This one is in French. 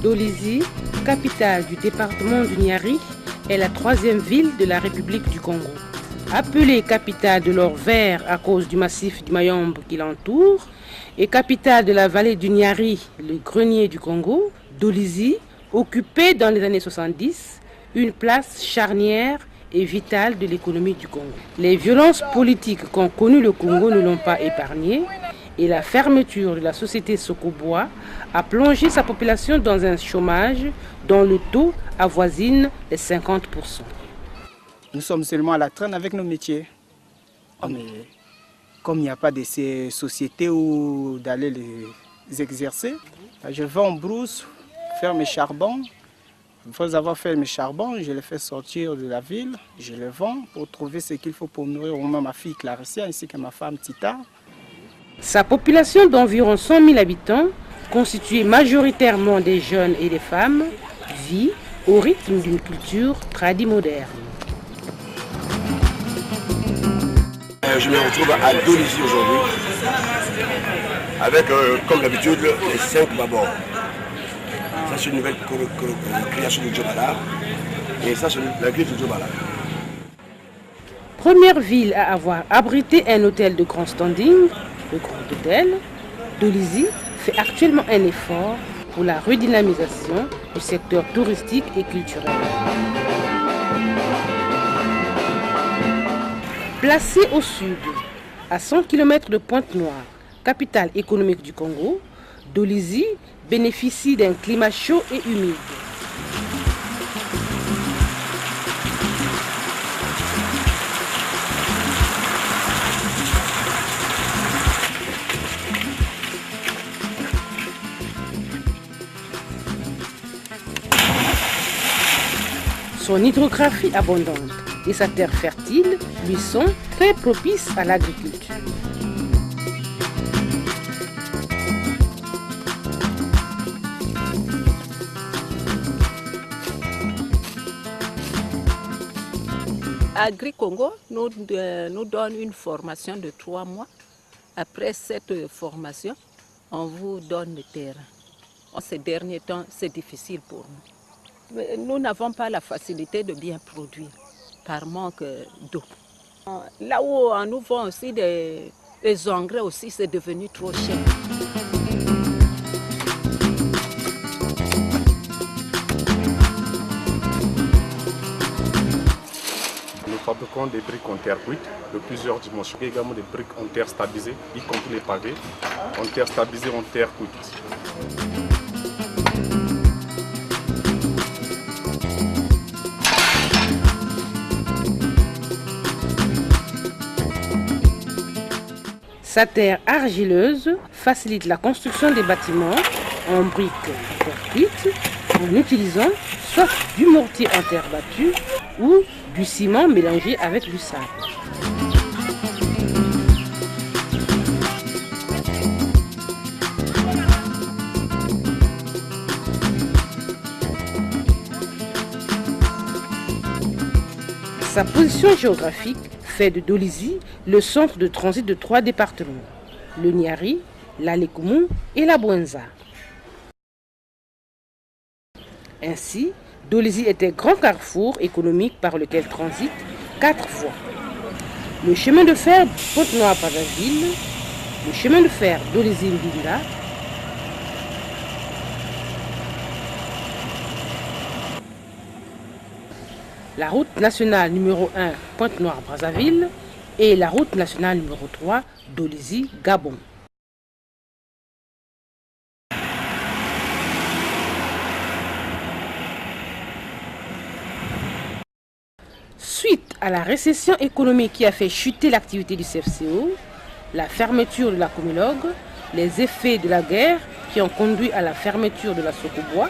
Dolisie, capitale du département du Niari, est la troisième ville de la République du Congo. Appelée capitale de l'or vert à cause du massif du Mayombe qui l'entoure et capitale de la vallée du Niari, le grenier du Congo, Dolisie occupait dans les années 70 une place charnière et vitale de l'économie du Congo. Les violences politiques qu'ont connues le Congo ne l'ont pas épargné et la fermeture de la société Sokobois a plongé sa population dans un chômage dont le taux avoisine les 50%. Nous sommes seulement à la traîne avec nos métiers. Mais comme il n'y a pas de ces sociétés où d'aller les exercer, je vais en brousse faire mes charbons. Après avoir fait mes charbons, je les fais sortir de la ville, je les vends pour trouver ce qu'il faut pour nourrir au moins ma fille Claricia ainsi que ma femme Tita. Sa population d'environ 100 000 habitants, constituée majoritairement des jeunes et des femmes, vit au rythme d'une culture tradimoderne. Je me retrouve à Dolisie aujourd'hui, avec comme d'habitude les 5 babors. Ça c'est une nouvelle création de Djobala et ça c'est la grille de Djobala. Première ville à avoir abrité un hôtel de grand standing, le Grand Hôtel, Dolisie fait actuellement un effort pour la redynamisation du secteur touristique et culturel. Placée au sud, à 100 km de Pointe-Noire, capitale économique du Congo, Dolisie bénéficie d'un climat chaud et humide. Son hydrographie abondante et sa terre fertile lui sont très propices à l'agriculture. Agri-Congo nous donne une formation de 3 mois. Après cette formation, on vous donne le terrain. Ces derniers temps, c'est difficile pour nous. Nous n'avons pas la facilité de bien produire par manque d'eau. Là où on nous vend aussi des engrais aussi, c'est devenu trop cher. Nous fabriquons des briques en terre brute de plusieurs dimensions, également des briques en terre stabilisée, y compris les pavés, en terre stabilisée, en terre cuite. Sa terre argileuse facilite la construction des bâtiments en briques cuites en utilisant soit du mortier en terre battue ou du ciment mélangé avec du sable. Sa position géographique fait de Dolisie le centre de transit de 3 départements, le Niari, l'Alekoumou et la Bouenza. Ainsi, Dolisie est un grand carrefour économique par lequel transitent 4 voies. Le chemin de fer Pointe-Noire-Brazzaville, le chemin de fer Dolisie-Mbinda, la route nationale numéro 1 Pointe-Noire-Brazzaville et la route nationale numéro 3 Dolisie-Gabon. Suite à la récession économique qui a fait chuter l'activité du CFCO, la fermeture de la Comilogue, les effets de la guerre qui ont conduit à la fermeture de la Sokobois,